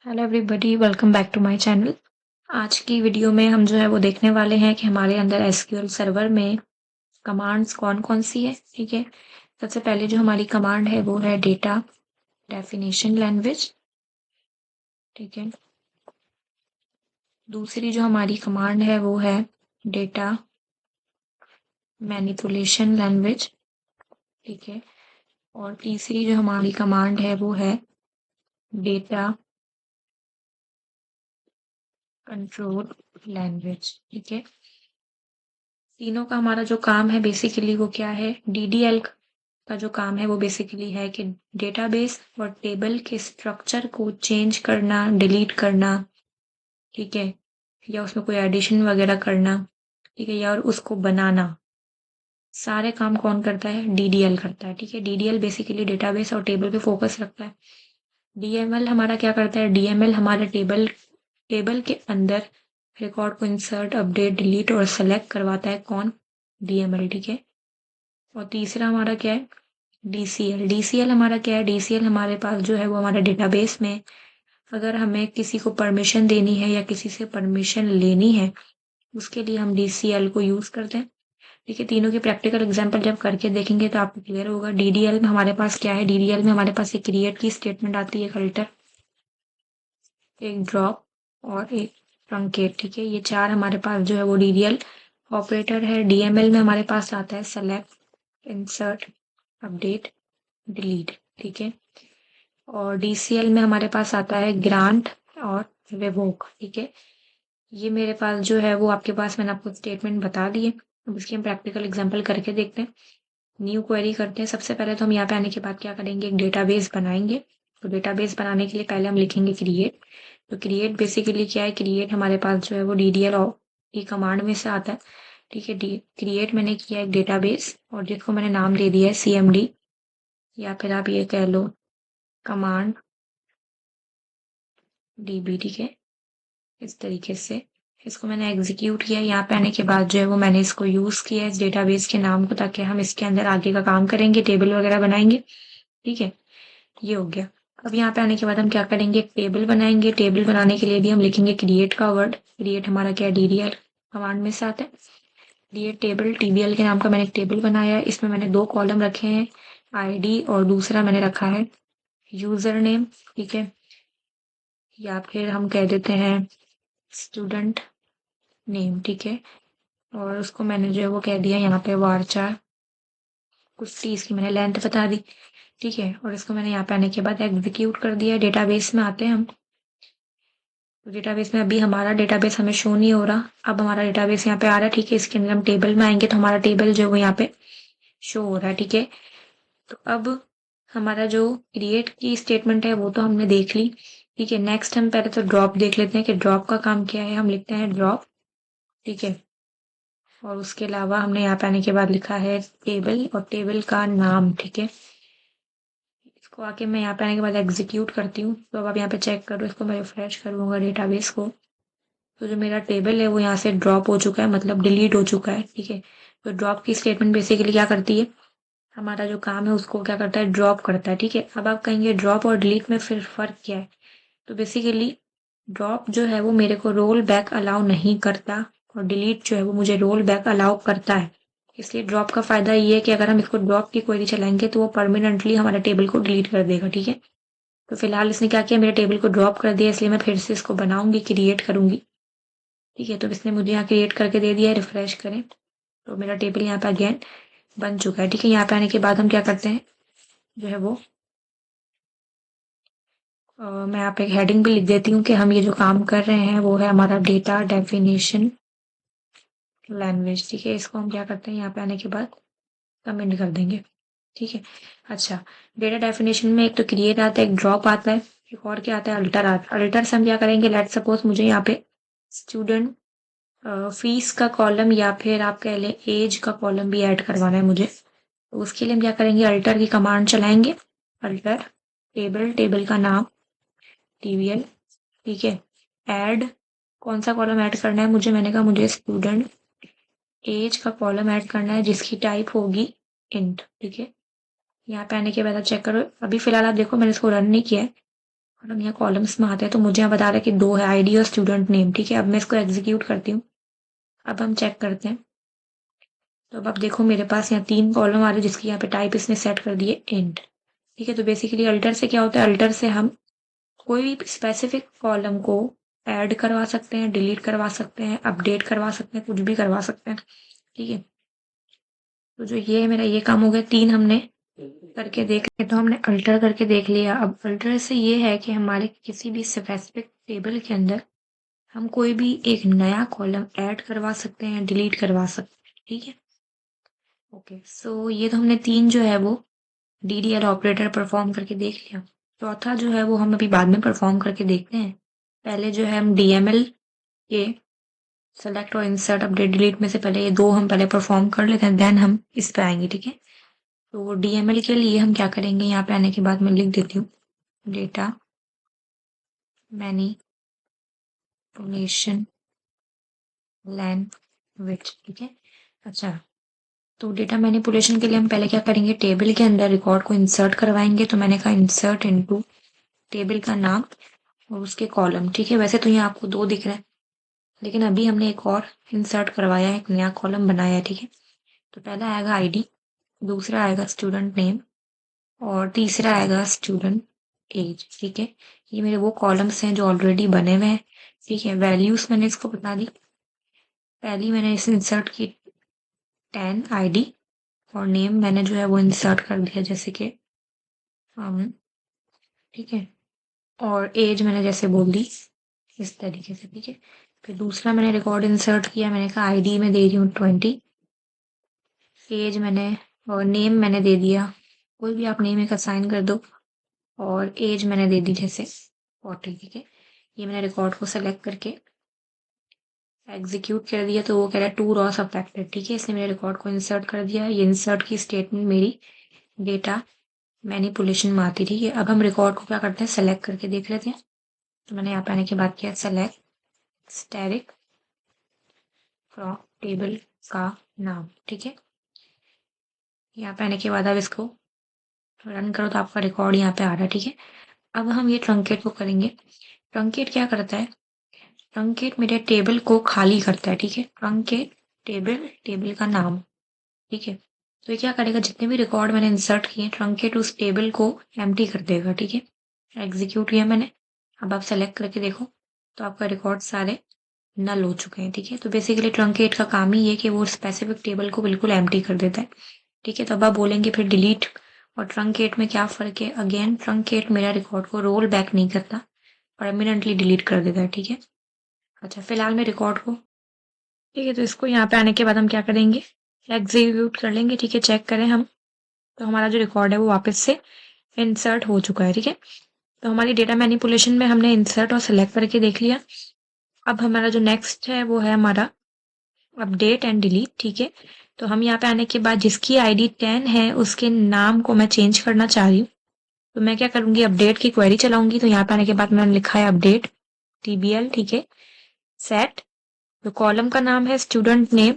Hello everybody, welcome back to my channel. आज की video में हम जो है वो देखने वाले हैं कि हमारे अंदर एसक्यूएल सर्वर में कमांड्स कौन कौन सी है। ठीक है, सबसे पहले जो हमारी कमांड है वो है डेटा डेफिनेशन लैंग्वेज। ठीक है, दूसरी जो हमारी कमांड है वो है डेटा मैनिपुलेशन लैंग्वेज। ठीक है, और तीसरी जो हमारी कमांड है वो है डेटा कंट्रोल लैंग्वेज। ठीक है, तीनों का हमारा जो काम है बेसिकली वो क्या है, डीडीएल का जो काम है वो बेसिकली है कि डेटाबेस और टेबल के स्ट्रक्चर को चेंज करना, डिलीट करना। ठीक है, या उसमें कोई एडिशन वगैरह करना। ठीक है, या और उसको बनाना, सारे काम कौन करता है, डीडीएल करता है। ठीक है, डीडीएल बेसिकली डेटाबेस और टेबल पे फोकस रखता है। डीएमएल हमारा क्या करता है, डीएमएल हमारे टेबल टेबल के अंदर रिकॉर्ड को इंसर्ट, अपडेट, डिलीट और सेलेक्ट करवाता है। कौन, डीएमएल। ठीक है, और तीसरा हमारा क्या है, डीसीएल। डीसीएल हमारा क्या है, डीसीएल हमारे पास जो है वो हमारे डेटाबेस में अगर हमें किसी को परमिशन देनी है या किसी से परमिशन लेनी है, उसके लिए हम डीसीएल को यूज करते हैं। ठीक है, तीनों के प्रैक्टिकल एग्जांपल जब करके देखेंगे तो आपको क्लियर होगा। डीडीएल में हमारे पास क्या है, डीडीएल में हमारे पास एक क्रिएट की स्टेटमेंट आती है, एक अल्टर, एक ड्रॉप और एक ट्रंकेट। ठीक है, ये चार हमारे पास जो है वो डीडीएल ऑपरेटर है। डीएमएल में हमारे पास आता है सेलेक्ट, इंसर्ट, अपडेट, डिलीट। ठीक है, और डीसीएल में हमारे पास आता है ग्रांट और रिवोक। ठीक है, ये मेरे पास जो है वो आपके पास मैंने आपको स्टेटमेंट बता दी है। अब इसकी हम प्रैक्टिकल एग्जांपल करके देखते हैं। न्यू क्वेरी करते हैं। सबसे पहले तो हम यहाँ पे आने के बाद क्या करेंगे, एक डेटाबेस बनाएंगे। तो डेटाबेस बनाने के लिए पहले हम लिखेंगे क्रिएट। तो क्रिएट बेसिकली क्या है, क्रिएट हमारे पास जो है वो डीडीएल की कमांड में से आता है। ठीक है, क्रिएट मैंने किया एक डेटाबेस और जिसको मैंने नाम दे दिया है सीएमडी, या फिर आप ये कह लो कमांड डीबी। ठीक है, इस तरीके से इसको मैंने एग्जीक्यूट किया। यहाँ पे आने के बाद जो है वो मैंने इसको यूज किया इस डेटाबेस के नाम को, ताकि हम इसके अंदर आगे का काम करेंगे, टेबल वगैरह बनाएंगे। ठीक है, ये हो गया। अब यहाँ पे आने के बाद हम क्या करेंगे, एक टेबल बनाएंगे। टेबल बनाने के लिए भी हम लिखेंगे क्रिएट का वर्ड। क्रिएट हमारा क्या है, डीडीएल कमांड में से आता है। क्रिएट टेबल, टीबीएल के नाम का मैंने एक टेबल बनाया है। इसमें मैंने दो कॉलम रखे हैं, आईडी और दूसरा मैंने रखा है यूजर नेम। ठीक है, या फिर हम कह देते हैं स्टूडेंट नेम। ठीक है, और उसको मैंने जो है वो कह दिया यहाँ पे वारचार, कुछ टी इसकी मैंने लेंथ बता दी। ठीक है, और इसको मैंने यहाँ पे आने के बाद एग्जीक्यूट कर दिया। डेटाबेस में आते हैं हम। तो डेटाबेस में अभी हमारा डेटाबेस हमें शो नहीं हो रहा, अब हमारा डेटाबेस यहाँ पे आ रहा है। ठीक है, इसके अंदर हम टेबल में आएंगे तो हमारा टेबल जो है वो यहाँ पे शो हो रहा है। ठीक है, तो अब हमारा जो क्रिएट की स्टेटमेंट है वो तो हमने देख ली। ठीक है, नेक्स्ट हम पहले तो ड्रॉप देख लेते हैं कि ड्रॉप का काम क्या है। हम लिखते हैं ड्रॉप। ठीक है, और उसके अलावा हमने यहाँ पे आने के बाद लिखा है टेबल और टेबल का नाम। ठीक है, इसको आके मैं यहाँ पे आने के बाद एग्जीक्यूट करती हूँ। तो अब आप यहाँ पे चेक करो, इसको मैं रिफ्रेश करूंगा डेटाबेस को, तो जो मेरा टेबल है वो यहाँ से ड्रॉप हो चुका है, मतलब डिलीट हो चुका है। ठीक है, तो ड्रॉप की स्टेटमेंट बेसिकली क्या करती है, हमारा जो काम है उसको क्या करता है, ड्रॉप करता है। ठीक है, अब आप कहेंगे ड्रॉप और डिलीट में फिर फर्क क्या है, तो बेसिकली ड्रॉप जो है वो मेरे को रोल बैक अलाउ नहीं करता और डिलीट जो है वो मुझे रोल बैक अलाउ करता है। इसलिए ड्रॉप का फायदा ये है कि अगर हम इसको ड्रॉप की क्वेरी चलाएंगे तो वो परमानेंटली हमारे टेबल को डिलीट कर देगा। ठीक है, तो फिलहाल इसने क्या किया, मेरे टेबल को ड्रॉप कर दिया, इसलिए मैं फिर से इसको बनाऊंगी, क्रिएट करूंगी। ठीक है, तो इसने मुझे यहाँ क्रिएट करके दे दिया है। रिफ्रेश करें तो मेरा टेबल यहाँ पे अगेन बन चुका है। ठीक है, यहाँ पे आने के बाद हम क्या करते हैं, जो है वो मैं यहाँ पे एक हेडिंग भी लिख देती हूँ कि हम ये जो काम कर रहे हैं वो है हमारा डेटा डेफिनेशन लैंग्वेज। ठीक है, इसको हम क्या करते हैं, यहाँ पे आने के बाद कमेंट कर देंगे। ठीक है, अच्छा, डेटा डेफिनेशन में एक तो क्रिएट आता है, एक ड्रॉप आता है, एक और क्या आता है, अल्टर आता है। अल्टर से हम क्या करेंगे, लेट सपोज मुझे यहाँ पे स्टूडेंट फीस का कॉलम या फिर आप कह लें एज का कॉलम भी ऐड करवाना है मुझे। तो उसके लिए हम क्या करेंगे, अल्टर की कमांड चलाएंगे। अल्टर टेबल, टेबल का नाम टीवीएल। ठीक है, ऐड, कौन सा कॉलम ऐड करना है मुझे, मैंने कहा मुझे स्टूडेंट एज का कॉलम ऐड करना है जिसकी टाइप होगी इंट। ठीक है, यहाँ पे आने के बाद आप चेक करो, अभी फिलहाल आप देखो मैंने इसको रन नहीं किया है, और हम यहाँ कॉलम्स में आते हैं तो मुझे यहाँ बता रहा है कि 2 है, आईडी और स्टूडेंट नेम, ठीक है। अब मैं इसको एग्जीक्यूट करती हूँ। अब हम चेक करते हैं। तो अब आप देखो मेरे पास यहाँ 3 कॉलम आ रहे हैं जिसकी यहाँ पे टाइप इसने सेट कर दी है इंट, ठीक है। तो बेसिकली अल्टर से क्या होता है, अल्टर से हम कोई भी स्पेसिफिक कॉलम को ऐड करवा सकते हैं, डिलीट करवा सकते हैं, अपडेट करवा सकते हैं, कुछ भी करवा सकते हैं, ठीक है। तो जो ये है मेरा ये काम हो गया, 3 हमने करके देख लिया। तो हमने अल्टर करके देख लिया। अब अल्टर से ये है कि हमारे किसी भी स्पेसिफिक टेबल के अंदर हम कोई भी एक नया कॉलम ऐड करवा सकते हैं, डिलीट करवा सकते हैं, ठीक है। ओके, सो ये तो हमने 3 जो है वो डीडीएल ऑपरेटर परफॉर्म करके देख लिया। चौथा जो है वो हम अभी बाद में परफॉर्म करके देखते हैं। पहले जो है हम डीएमएल के सेलेक्ट और इंसर्ट अपडेट डिलीट में से पहले ये 2 हम पहले परफॉर्म कर लेते हैं, देन हम इस पे आएंगे, ठीक है। तो डीएमएल के लिए हम क्या करेंगे, यहाँ पे आने के बाद मैं लिख देती हूँ डेटा मैनिपुलेशन लैंग्वेज, ठीक है। अच्छा, तो डेटा मैनिपुलेशन के लिए हम पहले क्या करेंगे, टेबल के अंदर रिकॉर्ड को इंसर्ट करवाएंगे। तो मैंने कहा इंसर्ट इनटू टेबल का नाम और उसके कॉलम, ठीक है। वैसे तो यहाँ आपको 2 दिख रहे हैं, लेकिन अभी हमने एक और इंसर्ट करवाया है, एक नया कॉलम बनाया है, ठीक है। तो पहला आएगा आईडी, दूसरा आएगा स्टूडेंट नेम और तीसरा आएगा स्टूडेंट एज, ठीक है। ये मेरे वो कॉलम्स हैं जो ऑलरेडी बने हुए हैं, ठीक है। वैल्यूज मैंने इसको बता दी। पहली मैंने इसे इंसर्ट की 10 आईडी और नेम मैंने जो है वो इंसर्ट कर दिया जैसे कि ठीक है। और एज मैंने जैसे बोल दी इस तरीके से, ठीक है। फिर दूसरा मैंने रिकॉर्ड इंसर्ट किया, मैंने कहा आईडी में दे रही हूँ 20, एज मैंने और नेम मैंने दे दिया, कोई भी आप नेम एक असाइन कर दो, और एज मैंने दे दी जैसे 40, ठीक है। ये मैंने रिकॉर्ड को सेलेक्ट करके एग्जीक्यूट कर दिया। तो वो कह रहा है 2 रॉस अफेक्टेड, ठीक है। इसने मेरे रिकॉर्ड को इंसर्ट कर दिया। ये इंसर्ट की स्टेटमेंट मेरी डेटा मैनिपुलेशन में आती, ठीक है। अब हम रिकॉर्ड को क्या करते हैं, सेलेक्ट करके देख लेते हैं। तो मैंने यहाँ पे आने के बाद किया सेलेक्ट स्टैटिक फ्रॉम टेबल का नाम, ठीक है। यहाँ पे आने के बाद अब इसको रन करो तो आपका रिकॉर्ड यहाँ पे आ रहा है, ठीक है। अब हम ये ट्रंकेट को करेंगे। ट्रंकेट क्या करता है, ट्रंकेट मेरे टेबल को खाली करता है, ठीक है। ट्रंकेट टेबल, टेबल का नाम, ठीक है। तो ये क्या करेगा, जितने भी रिकॉर्ड मैंने इंसर्ट किए ट्रंकेट उस टेबल को एम्प्टी कर देगा, ठीक है। एग्जीक्यूट किया मैंने। अब आप सेलेक्ट करके देखो तो आपका रिकॉर्ड सारे नल हो चुके हैं, ठीक है। तो बेसिकली ट्रंकेट का काम ही है कि वो स्पेसिफिक टेबल को बिल्कुल एम्प्टी कर देता है, ठीक है। तो अब आप बोलेंगे फिर डिलीट और ट्रंकेट में क्या फ़र्क है। अगेन ट्रंकेट मेरा रिकॉर्ड को रोल बैक नहीं करता, परमानेंटली डिलीट कर देता है, ठीक है। अच्छा, फिलहाल मैं रिकॉर्ड को, ठीक है, तो इसको यहाँ पे आने के बाद हम क्या करेंगे, एग्जीक्यूट कर लेंगे, ठीक है। चेक करें हम, तो हमारा जो रिकॉर्ड है वो वापस से इंसर्ट हो चुका है, ठीक है। तो हमारी डेटा मैनिपुलेशन में हमने इंसर्ट और सेलेक्ट करके देख लिया। अब हमारा जो नेक्स्ट है वो है हमारा अपडेट एंड डिलीट, ठीक है। तो हम यहाँ पे आने के बाद जिसकी आईडी 10 है उसके नाम को मैं चेंज करना चाह रही हूँ। तो मैं क्या करूंगी, अपडेट की क्वेरी चलाऊंगी। तो यहाँ पे आने के बाद मैंने लिखा है अपडेट टीबीएल, ठीक है, सेट, तो कॉलम का नाम है स्टूडेंट नेम,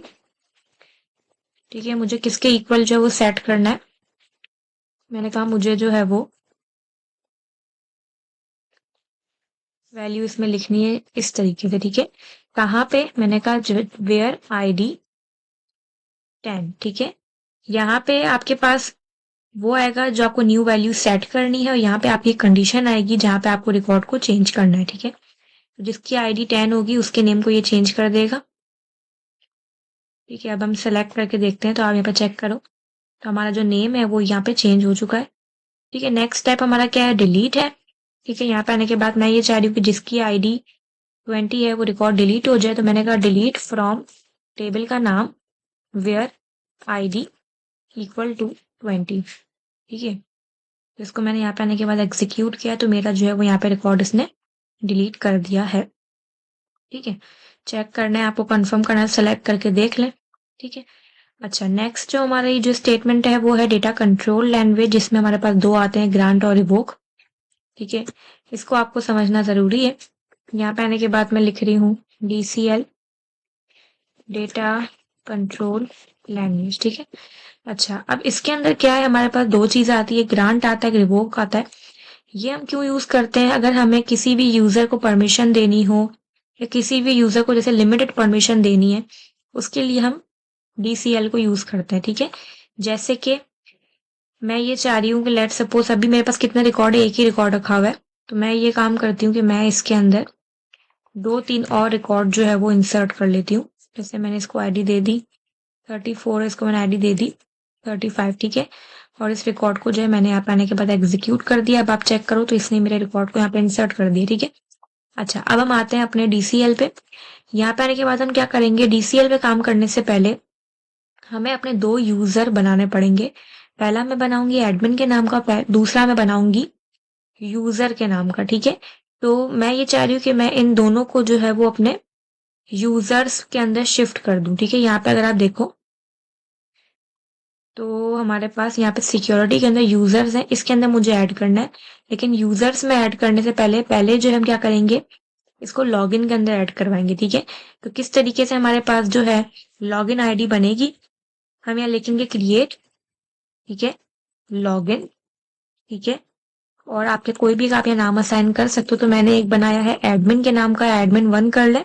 ठीक है। मुझे किसके इक्वल जो है वो सेट करना है। मैंने कहा मुझे जो है वो वैल्यू इसमें लिखनी है इस तरीके से, ठीक है। कहाँ पे, मैंने कहा वेयर आईडी 10, ठीक है। यहाँ पे आपके पास वो आएगा जो आपको न्यू वैल्यू सेट करनी है, और यहाँ पे आपकी कंडीशन आएगी जहाँ पे आपको रिकॉर्ड को चेंज करना है, ठीक है। तो जिसकी आईडी 10 होगी उसके नेम को ये चेंज कर देगा, ठीक है। अब हम सेलेक्ट करके देखते हैं, तो आप यहाँ पे चेक करो तो हमारा जो नेम है वो यहाँ पे चेंज हो चुका है, ठीक है। नेक्स्ट स्टेप हमारा क्या है, डिलीट है, ठीक है। यहाँ पे आने के बाद मैं ये चाह रही हूँ कि जिसकी आईडी 20 है वो रिकॉर्ड डिलीट हो जाए। तो मैंने कहा डिलीट फ्रॉम टेबल का नाम वेयर आईडी इक्वल टू 20, ठीक है। तो इसको मैंने यहाँ पे आने के बाद एग्जीक्यूट किया, तो मेरा जो है वो यहाँ पे रिकॉर्ड इसने डिलीट कर दिया है, ठीक है। चेक करना है आपको, कंफर्म करना है, सेलेक्ट करके देख लें, ठीक है। अच्छा, नेक्स्ट जो हमारा ये जो स्टेटमेंट है वो है डेटा कंट्रोल लैंग्वेज, जिसमें हमारे पास 2 आते हैं, ग्रांट और रिवोक, ठीक है। इसको आपको समझना जरूरी है। यहाँ पे आने के बाद मैं लिख रही हूँ DCL डेटा कंट्रोल लैंग्वेज, ठीक है। अच्छा, अब इसके अंदर क्या है, हमारे पास 2 चीजें आती है, ग्रांट आता है, रिवोक आता है। ये हम क्यों यूज करते हैं? अगर हमें किसी भी यूजर को परमिशन देनी हो या किसी भी यूजर को जैसे लिमिटेड परमिशन देनी है, उसके लिए हम DCL को यूज करते हैं। ठीक है, जैसे कि मैं ये चाह रही हूँ कि लेट सपोज अभी मेरे पास कितने रिकॉर्ड है, एक ही रिकॉर्ड रखा हुआ है, तो मैं ये काम करती हूँ कि मैं इसके अंदर 2-3 और रिकॉर्ड जो है वो इंसर्ट कर लेती हूँ। जैसे मैंने इसको आईडी दे दी 34, इसको मैंने आईडी दे दी 35। ठीक है, और इस रिकॉर्ड को जो है मैंने यहाँ पे आने के बाद एग्जीक्यूट कर दिया। अब आप चेक करो तो इसने मेरे रिकॉर्ड को यहाँ पे इंसर्ट कर दिया। ठीक है, अच्छा अब हम आते हैं अपने DCL पे। यहाँ पे आने के बाद हम क्या करेंगे, DCL पे काम करने से पहले हमें अपने 2 यूजर बनाने पड़ेंगे। पहला मैं बनाऊंगी एडमिन के नाम का, दूसरा मैं बनाऊंगी यूजर के नाम का। ठीक है, तो मैं ये चाह रही हूँ कि मैं इन दोनों को जो है वो अपने यूजर्स के अंदर शिफ्ट कर दूं। ठीक है, यहाँ पे अगर आप देखो तो हमारे पास यहाँ पे सिक्योरिटी के अंदर यूजर्स हैं, इसके अंदर मुझे ऐड करना है। लेकिन यूजर्स में ऐड करने से पहले पहले जो हम क्या करेंगे, इसको लॉगिन के अंदर ऐड करवाएंगे। ठीक है, तो किस तरीके से हमारे पास जो है लॉगिन आईडी बनेगी, हम यहाँ लिखेंगे क्रिएट, ठीक है, लॉगिन। ठीक है, और आपके कोई भी आप यहाँ नाम असाइन कर सकते हो। तो मैंने एक बनाया है एडमिन के नाम का, admin1 कर ले।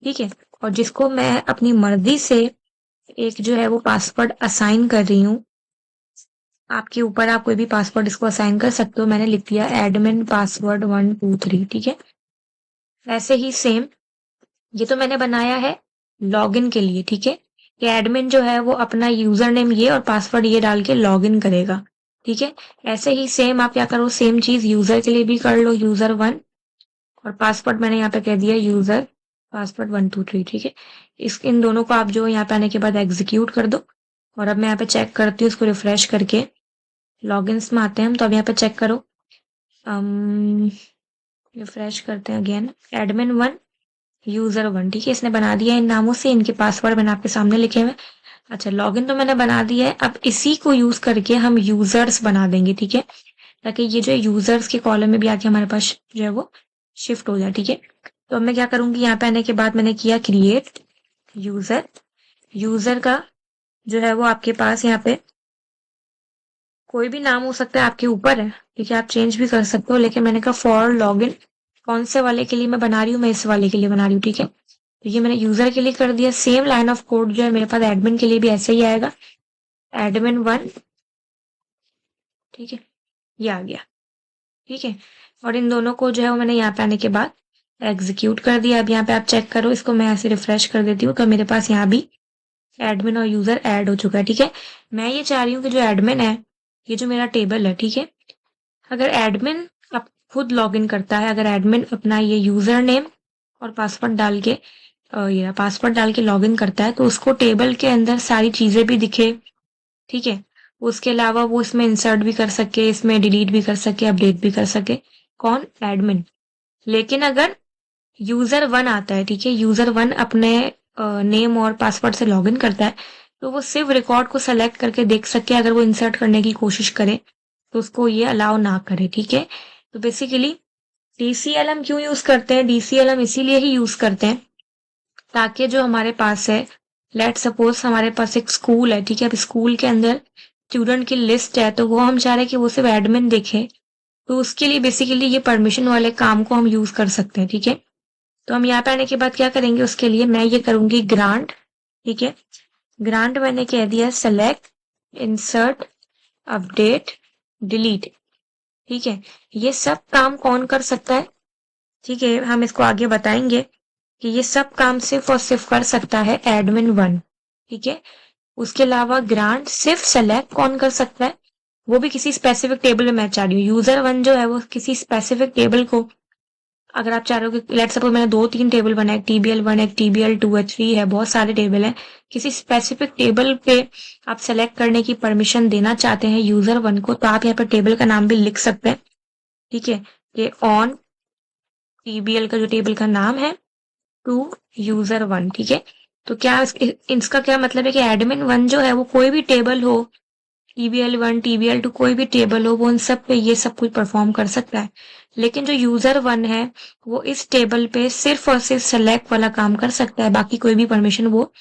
ठीक है, और जिसको मैं अपनी मर्जी से एक जो है वो पासवर्ड असाइन कर रही हूँ, आपके ऊपर आप कोई भी पासवर्ड इसको असाइन कर सकते हो। मैंने लिख दिया एडमिन पासवर्ड 123। ठीक है, ऐसे ही सेम ये तो मैंने बनाया है लॉगिन के लिए। ठीक है, कि एडमिन जो है वो अपना यूजर नेम ये और पासवर्ड ये डाल के लॉगिन करेगा। ठीक है, ऐसे ही सेम आप क्या करो, सेम चीज यूजर के लिए भी कर लो, यूजर1, और पासवर्ड मैंने यहाँ पे कह दिया यूजर पासवर्ड 123। ठीक है, इन दोनों को आप जो यहाँ पे आने के बाद एग्जीक्यूट कर दो। और अब मैं यहाँ पे चेक करती हूँ, इसको रिफ्रेश करके लॉगिन्स में आते हैं हम। तो अब यहाँ पे चेक करो, रिफ्रेश करते हैं अगेन, admin1 यूजर1। ठीक है, इसने बना दिया इन नामों से, इनके पासवर्ड मैंने आपके सामने लिखे हुए। अच्छा, लॉगिन तो मैंने बना दिया है, अब इसी को यूज करके हम यूजर्स बना देंगे। ठीक है, ताकि ये जो यूजर्स के कॉलम में भी आके हमारे पास जो है वो शिफ्ट हो जाए। ठीक है, तो अब मैं क्या करूंगी, यहाँ पे आने के बाद मैंने किया क्रिएट यूजर। यूजर का जो है वो आपके पास यहाँ पे कोई भी नाम हो सकता है, आपके ऊपर है। ठीक है, आप चेंज भी कर सकते हो, लेकिन मैंने कहा फॉर लॉगिन कौन से वाले के लिए मैं बना रही हूँ, मैं इस वाले के लिए बना रही हूँ। ठीक है, तो ये मैंने यूजर के लिए कर दिया। सेम लाइन ऑफ कोड जो है मेरे पास एडमिन के लिए भी ऐसे ही आएगा, admin1। ठीक है, ये आ गया। ठीक है, और इन दोनों को जो है वो मैंने यहाँ पे आने के बाद एग्जीक्यूट कर दिया। अब यहाँ पे आप चेक करो, इसको मैं ऐसे रिफ्रेश कर देती हूँ, तो मेरे पास यहाँ भी एडमिन और यूजर ऐड हो चुका है। ठीक है, मैं ये चाह रही हूँ कि जो एडमिन है, ये जो मेरा टेबल है, ठीक है, अगर एडमिन अब खुद लॉगिन करता है, अगर एडमिन अपना ये यूजर नेम और पासवर्ड डाल के ये पासवर्ड डाल के लॉगिन करता है, तो उसको टेबल के अंदर सारी चीजें भी दिखे। ठीक है, उसके अलावा वो इसमें इंसर्ट भी कर सके, इसमें डिलीट भी कर सके, अपडेट भी कर सके। कौन? एडमिन। लेकिन अगर यूजर1 आता है, ठीक है, यूजर1 अपने नेम और पासवर्ड से लॉगिन करता है, तो वो सिर्फ रिकॉर्ड को सेलेक्ट करके देख सके। अगर वो इंसर्ट करने की कोशिश करे तो उसको ये अलाउ ना करे। ठीक है, तो बेसिकली DCL हम क्यों यूज करते हैं, DCL हम इसीलिए ही यूज करते हैं ताकि जो हमारे पास है, लेट सपोज हमारे पास एक स्कूल है। ठीक है, अब स्कूल के अंदर स्टूडेंट की लिस्ट है, तो वो हम चाह रहे हैं कि वो सिर्फ एडमिन देखे, तो उसके लिए बेसिकली ये परमिशन वाले काम को हम यूज कर सकते हैं। ठीक है, तो हम यहाँ पे आने के बाद क्या करेंगे, उसके लिए मैं ये करूंगी ग्रांट। ठीक है, ग्रांट मैंने कह दिया सेलेक्ट, इंसर्ट, अपडेट, डिलीट। ठीक है, ये सब काम कौन कर सकता है? ठीक है, हम इसको आगे बताएंगे कि ये सब काम सिर्फ और सिर्फ कर सकता है admin1। ठीक है, उसके अलावा ग्रांट सिर्फ सेलेक्ट कौन कर सकता है, वो भी किसी स्पेसिफिक टेबल में मैं चाह रही हूँ। यूजर1 जो है वो किसी स्पेसिफिक टेबल को, अगर आप चाह रहे हो कि लेट सपोज मैंने 2-3 टेबल बनाए, TBL1 है, TBL2 है, 3 है, बहुत सारे टेबल हैं, किसी स्पेसिफिक टेबल पे आप सेलेक्ट करने की परमिशन देना चाहते हैं यूजर1 को, तो आप यहाँ पर टेबल का नाम भी लिख सकते हैं। ठीक है, ये ऑन TBL का जो टेबल का नाम है टू यूजर1। ठीक है, तो क्या इसका क्या मतलब है कि admin1 जो है वो कोई भी टेबल हो, TBL1 TBL2 कोई भी टेबल हो, वो उन सब पे ये सब कुछ परफॉर्म कर सकता है। लेकिन जो यूजर1 है वो इस टेबल पे सिर्फ और सिर्फ सेलेक्ट वाला काम कर सकता है, बाकी कोई भी परमिशन वो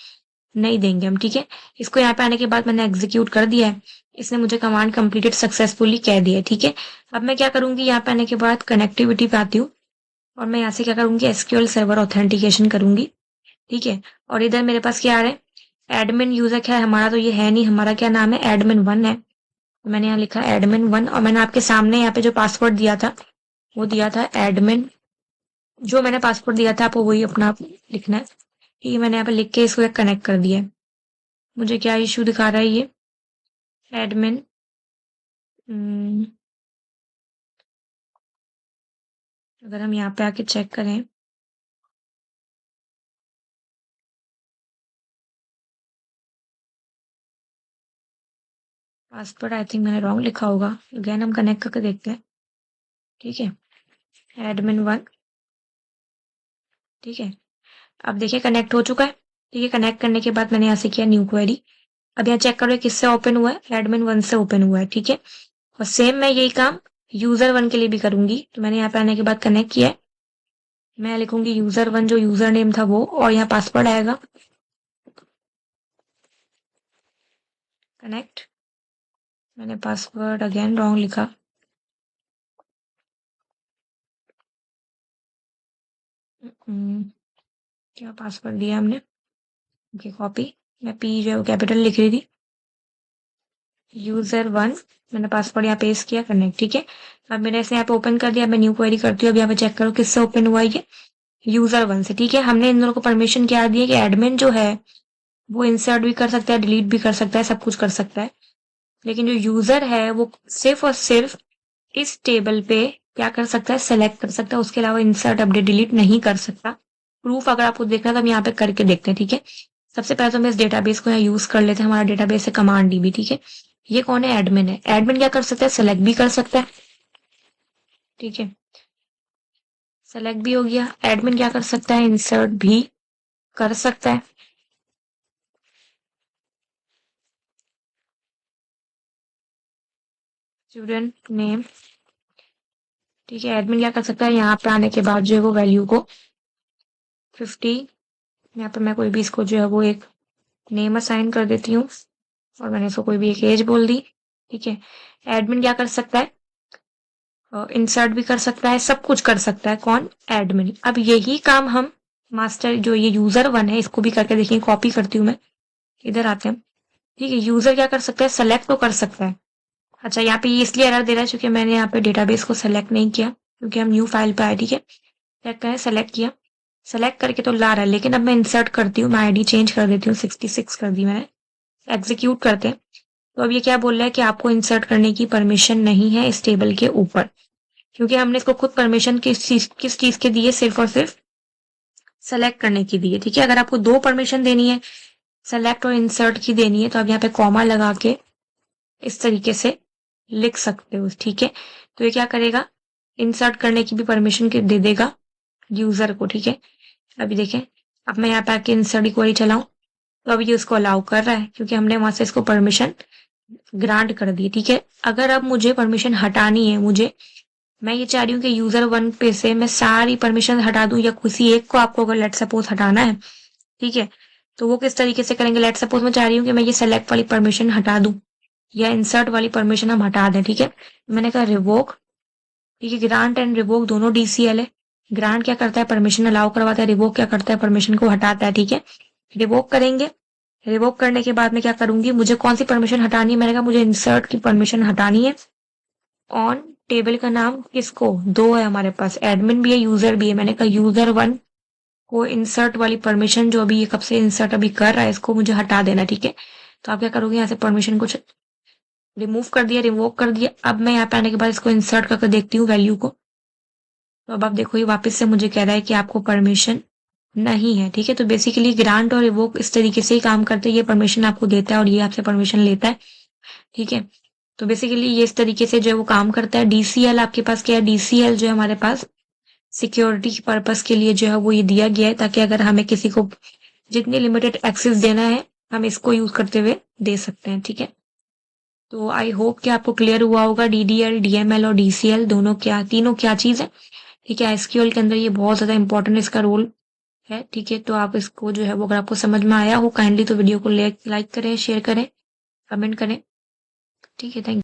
नहीं देंगे हम। ठीक है, इसको यहाँ पे आने के बाद मैंने एग्जीक्यूट कर दिया है। इसने मुझे कमांड कंप्लीटेड सक्सेसफुली कह दिया, ठीक है। अब मैं क्या करूंगी, यहाँ पे आने के बाद कनेक्टिविटी पे आती हूँ और मैं यहाँ से क्या करूंगी, एसक्यूएल सर्वर ऑथेंटिकेशन करूंगी, ठीक है। और इधर मेरे पास क्या आ रहा है, एडमिन यूजर क्या है हमारा, तो ये है नहीं, हमारा क्या नाम है, एडमिन 1 है। तो मैंने यहाँ लिखा एडमिन 1 और मैंने आपके सामने यहाँ पे जो पासवर्ड दिया था वो दिया था एडमिन, जो मैंने पासवर्ड दिया था आपको वही अपना लिखना है, ठीक है। मैंने यहाँ पे लिख के इसको कनेक्ट कर दिया है। मुझे क्या इश्यू दिखा रहा है ये, एडमिन अगर हम यहाँ पे आके चेक करें, पासवर्ड आई थिंक मैंने रॉन्ग लिखा होगा, अगेन हम कनेक्ट करके देखते हैं, ठीक है। एडमिन 1, ठीक है। अब देखिए कनेक्ट हो चुका है, ठीक है। कनेक्ट करने के बाद मैंने यहाँ से किया न्यू क्वेरी। अब यहाँ चेक करो किससे ओपन हुआ है, एडमिन 1 से ओपन हुआ है, ठीक है। और सेम मैं यही काम यूजर 1 के लिए भी करूंगी। तो मैंने यहाँ पे आने के बाद कनेक्ट किया है, मैं लिखूंगी यूजर 1 जो यूजर नेम था वो, और यहाँ पासवर्ड आएगा, कनेक्ट। मैंने पासवर्ड अगेन रॉन्ग लिखा, क्या पासवर्ड दिया हमने, ओके कॉपी, मैं पी जो कैपिटल लिख रही थी, यूजर 1, मैंने पासवर्ड यहाँ पेस्ट किया, कनेक्ट, ठीक है। अब मैंने इसे यहाँ पे ओपन कर दिया, मैं न्यू क्वेरी करती हूँ। अब यहाँ पे चेक करो किससे ओपन हुआ ये, यूजर 1 से, ठीक है। हमने इन दोनों को परमिशन क्या दी है कि एडमिन जो है वो इंसर्ट भी कर सकता है, डिलीट भी कर सकता है, सब कुछ कर सकता है, लेकिन जो यूजर है वो सिर्फ और सिर्फ इस टेबल पे क्या कर सकता है, सेलेक्ट कर सकता है, उसके अलावा इंसर्ट अपडेट डिलीट नहीं कर सकता। प्रूफ अगर आपको देखना तो हम यहाँ पे करके देखते हैं, ठीक है। सबसे पहले तो हम इस डेटाबेस को यहाँ यूज कर लेते हैं, हमारा डेटाबेस है कमांड डीबी, ठीक है। ये कौन है, एडमिन है। एडमिन क्या कर सकता है, सेलेक्ट भी कर सकता है, ठीक है। सेलेक्ट भी हो गया। एडमिन क्या कर सकता है, इंसर्ट भी कर सकता है, स्टूडेंट नेम, ठीक है। एडमिन क्या कर सकता है, यहाँ पे आने के बाद जो है वो वैल्यू को 50, यहाँ पे मैं कोई भी इसको जो है वो एक नेम असाइन कर देती हूँ और मैंने इसको कोई भी एक एज बोल दी, ठीक है। एडमिन क्या कर सकता है, इंसर्ट भी कर सकता है, सब कुछ कर सकता है, कौन, एडमिन। अब यही काम हम मास्टर जो ये यूजर 1 है इसको भी करके देखिए, कॉपी करती हूँ मैं, इधर आते हैं, ठीक है। यूजर क्या कर सकता है, सेलेक्ट तो कर सकता है। अच्छा यहाँ पे ये इसलिए एरर दे रहा है क्योंकि मैंने यहाँ पे डेटाबेस को सेलेक्ट नहीं किया, क्योंकि हम न्यू फाइल पे आए, ठीक है। चेक करें, सेलेक्ट किया, सेलेक्ट करके तो ला रहा है, लेकिन अब मैं इंसर्ट करती हूँ, मैं आईडी चेंज कर देती हूँ, 66 कर दी मैंने, एग्जीक्यूट करते हैं। तो अब ये क्या बोल रहा है कि आपको इंसर्ट करने की परमिशन नहीं है इस टेबल के ऊपर, क्योंकि हमने इसको खुद परमिशन किस चीज के दिए, सिर्फ और सिर्फ सेलेक्ट करने की दी है, ठीक है। अगर आपको 2 परमिशन देनी है, सेलेक्ट और इंसर्ट की देनी है, तो आप यहाँ पे कॉमा लगा के इस तरीके से लिख सकते हो, ठीक है। तो ये क्या करेगा, इंसर्ट करने की भी परमिशन दे देगा यूजर को, ठीक है। अभी देखें, अब मैं यहाँ पे आके इंसर्ट क्वेरी चलाऊं तो अभी ये उसको अलाउ कर रहा है, क्योंकि हमने वहां से इसको परमिशन ग्रांट कर दी, ठीक है। अगर अब मुझे परमिशन हटानी है, मैं ये चाह रही हूँ कि यूजर 1 पे से मैं सारी परमिशन हटा दूं, या किसी एक को आपको अगर लेट सपोज हटाना है, ठीक है, तो वो किस तरीके से करेंगे। लेट सपोज मैं चाह रही हूँ कि मैं ये सेलेक्ट वाली परमिशन हटा दूं या इंसर्ट वाली परमिशन हम हटा दें, ठीक है। मैंने कहा रिवोक, ठीक है। ग्रांट एंड रिवोक दोनों डीसीएल है। ग्रांट क्या करता है, परमिशन अलाउ करवाता है, रिवोक क्या करता है, परमिशन को हटाता है, ठीक है। रिवोक करेंगे, रिवोक करने के बाद में क्या करूंगी, मुझे कौन सी परमिशन हटानी है, मैंने कहा मुझे इंसर्ट की परमिशन हटानी है। ऑन टेबल का नाम किसको, 2 है हमारे पास, एडमिन भी है, यूजर भी है। मैंने कहा यूजर 1 को इंसर्ट वाली परमिशन, जो अभी ये कब से इंसर्ट अभी कर रहा है, इसको मुझे हटा देना, ठीक है। तो आप क्या करोगे, यहाँ से परमिशन कुछ रिमूव कर दिया, रिवोक कर दिया। अब मैं यहाँ पे आने के बाद इसको इंसर्ट करके देखती हूँ वैल्यू को, तो अब आप देखो ये वापस से मुझे कह रहा है कि आपको परमिशन नहीं है, ठीक है। तो बेसिकली ग्रांट और रिवोक इस तरीके से ही काम करते हैं, ये परमिशन आपको देता है और ये आपसे परमिशन लेता है, ठीक है। तो बेसिकली ये इस तरीके से जो है वो काम करता है। डीसीएल आपके पास क्या है, डीसीएल जो है हमारे पास सिक्योरिटी पर्पस के लिए जो है वो ये दिया गया है, ताकि अगर हमें किसी को जितनी लिमिटेड एक्सेस देना है हम इसको यूज करते हुए दे सकते हैं, ठीक है। तो आई होप कि आपको क्लियर हुआ होगा डीडीएल, डीएमएल और डीसीएल दोनों क्या, तीनों क्या चीज है, ठीक है। एसक्यूएल के अंदर ये बहुत ज्यादा इंपॉर्टेंट इसका रोल है, ठीक है। तो आप इसको जो है वो अगर आपको समझ में आया हो, काइंडली तो वीडियो को लाइक करें, शेयर करें, कमेंट करें। ठीक है, थैंक